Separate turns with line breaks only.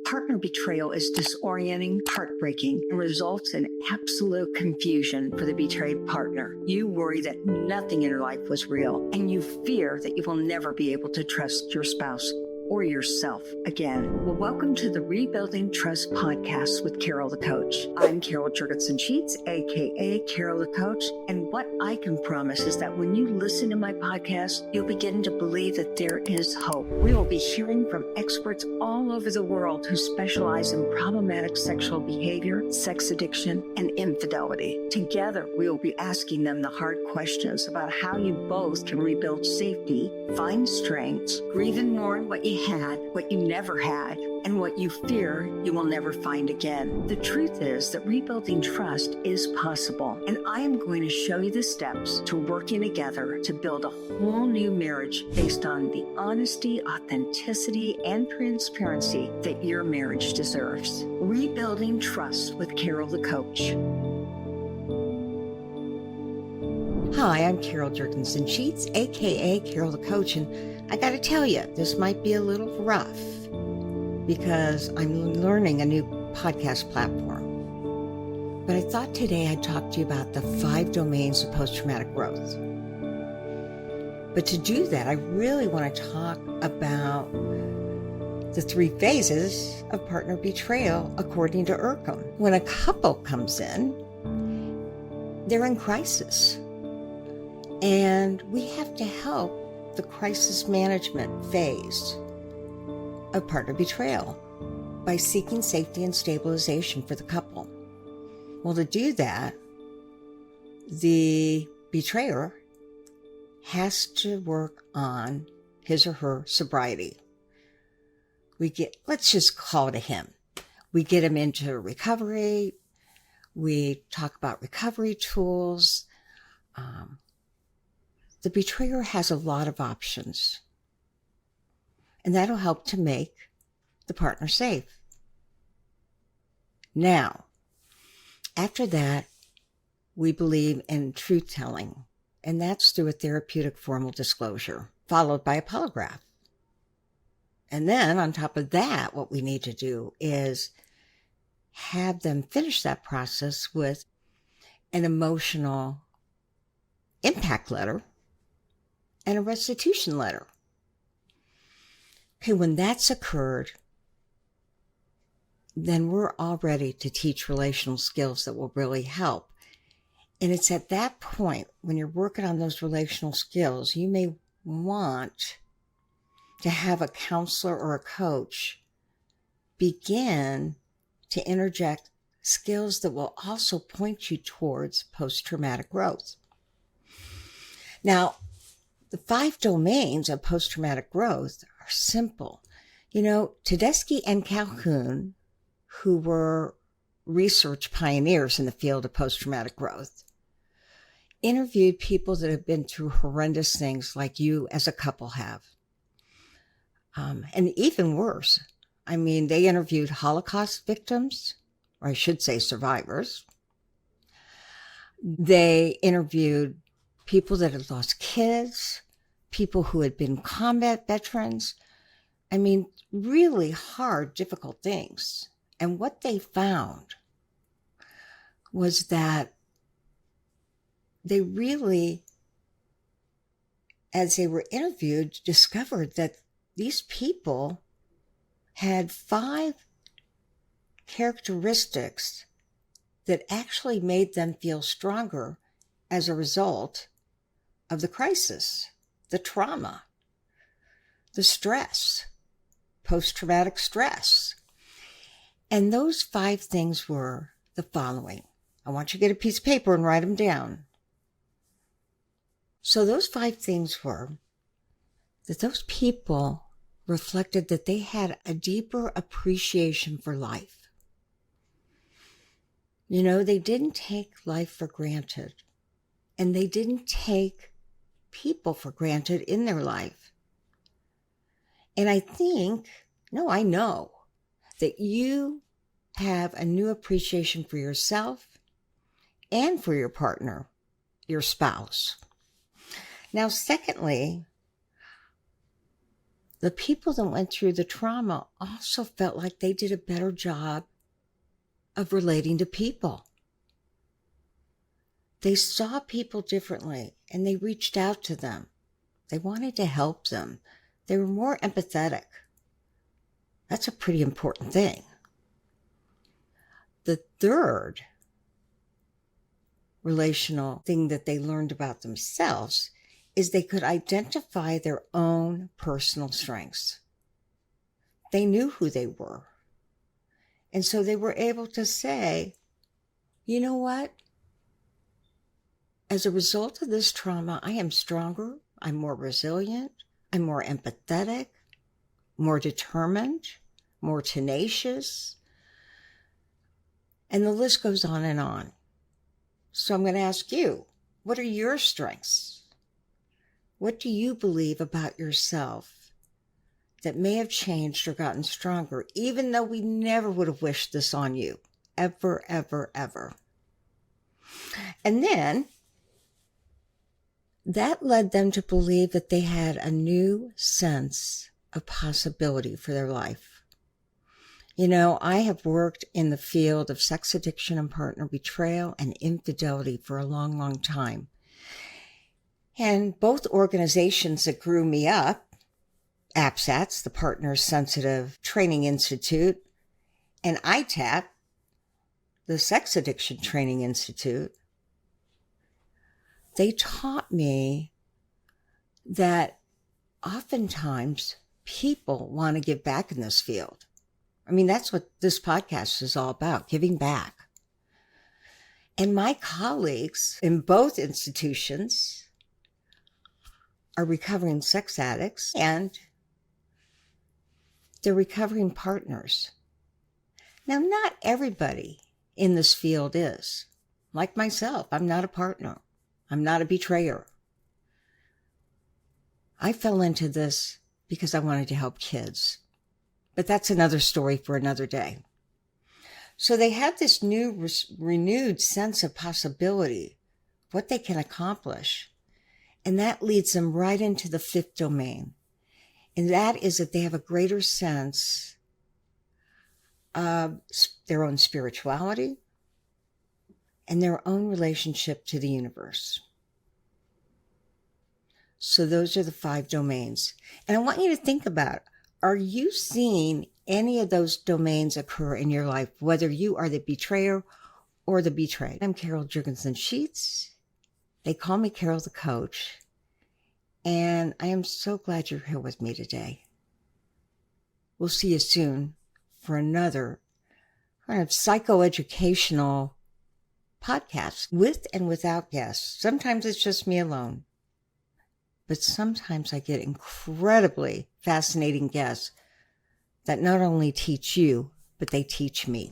Partner betrayal is disorienting, heartbreaking, and results in absolute confusion for the betrayed partner. You worry that nothing in your life was real, and you fear that you will never be able to trust your spouse or yourself again. Well, welcome to the Rebuilding Trust podcast with Carol the Coach. I'm Carol Jurgensen-Sheets, aka Carol the Coach, and what I can promise is that when you listen to my podcast, you'll begin to believe that there is hope. We will be hearing from experts all over the world who specialize in problematic sexual behavior, sex addiction, and infidelity. Together, we will be asking them the hard questions about how you both can rebuild safety, find strengths, grieve and mourn what you had, what you never had, and what you fear you will never find again. The truth is that rebuilding trust is possible, and I am going to show you the steps to working together to build a whole new marriage based on the honesty, authenticity, and transparency that your marriage deserves. Rebuilding Trust with Carol the Coach. Hi, I'm Carol Jurgensen-Sheets, aka Carol the Coach, and I got to tell you, this might be a little rough because I'm learning a new podcast platform. But I thought today I'd talk to you about the 5 domains of post-traumatic growth. But to do that, I really want to talk about the 3 phases of partner betrayal according to Ercom. When a couple comes in, they're in crisis. And we have to help the crisis management phase of partner betrayal by seeking safety and stabilization for the couple. Well, to do that, the betrayer has to work on his or her sobriety. Let's just call it a him. We get him into recovery. We talk about recovery tools. The betrayer has a lot of options, and that'll help to make the partner safe. Now, after that, we believe in truth-telling, and that's through a therapeutic formal disclosure, followed by a polygraph. And then, on top of that, what we need to do is have them finish that process with an emotional impact letter and a restitution letter. Okay, when that's occurred, then we're all ready to teach relational skills that will really help. And it's at that point, when you're working on those relational skills, you may want to have a counselor or a coach begin to interject skills that will also point you towards post-traumatic growth. Now, the 5 domains of post-traumatic growth are simple. You know, Tedeschi and Calhoun, who were research pioneers in the field of post-traumatic growth, interviewed people that have been through horrendous things like you as a couple have. And even worse, they interviewed Holocaust victims, or I should say survivors. They interviewed people that had lost kids, people who had been combat veterans. Really hard, difficult things. And what they found was that they really, as they were interviewed, discovered that these people had 5 characteristics that actually made them feel stronger as a result of the crisis, the trauma, the stress, post-traumatic stress. And those 5 things were the following. I want you to get a piece of paper and write them down. So those 5 things were that those people reflected that they had a deeper appreciation for life. You know, they didn't take life for granted, and they didn't take people for granted in their life. And I know that you have a new appreciation for yourself and for your partner, your spouse. Now, secondly,
the people that went through the trauma also felt like they did a better job of relating to people. They saw people differently and they reached out to them. They wanted to help them. They were more empathetic. That's a pretty important thing. The third relational thing that they learned about themselves is they could identify their own personal strengths. They knew who they were. And so they were able to say, you know what? As a result of this trauma, I am stronger, I'm more resilient, I'm more empathetic, more determined, more tenacious. And the list goes on and on. So I'm going to ask you, what are your strengths? What do you believe about yourself that may have changed or gotten stronger, even though we never would have wished this on you? Ever, ever, ever. And then that led them to believe that they had a new sense of possibility for their life. You know, I have worked in the field of sex addiction and partner betrayal and infidelity for a long, long time. And both organizations that grew me up, APSATS, the Partner Sensitive Training Institute, and ITAP, the Sex Addiction Training Institute, they taught me that oftentimes people want to give back in this field. I mean, that's what this podcast is all about, giving back. And my colleagues in both institutions are recovering sex addicts and they're recovering partners. Now, not everybody in this field is. Like myself, I'm not a partner. I'm not a betrayer. I fell into this because I wanted to help kids. But that's another story for another day. So they have this new renewed sense of possibility, what they can accomplish. And that leads them right into the fifth domain. And that is that they have a greater sense of their own spirituality and their own relationship to the universe. So those are the 5 domains. And I want you to think about, are you seeing any of those domains occur in your life, whether you are the betrayer or the betrayed? I'm Carol Jurgensen-Sheets. They call me Carol the Coach. And I am so glad you're here with me today. We'll see you soon for another kind of psychoeducational podcast with and without guests. Sometimes it's just me alone. But sometimes I get incredibly fascinating guests that not only teach you, but they teach me.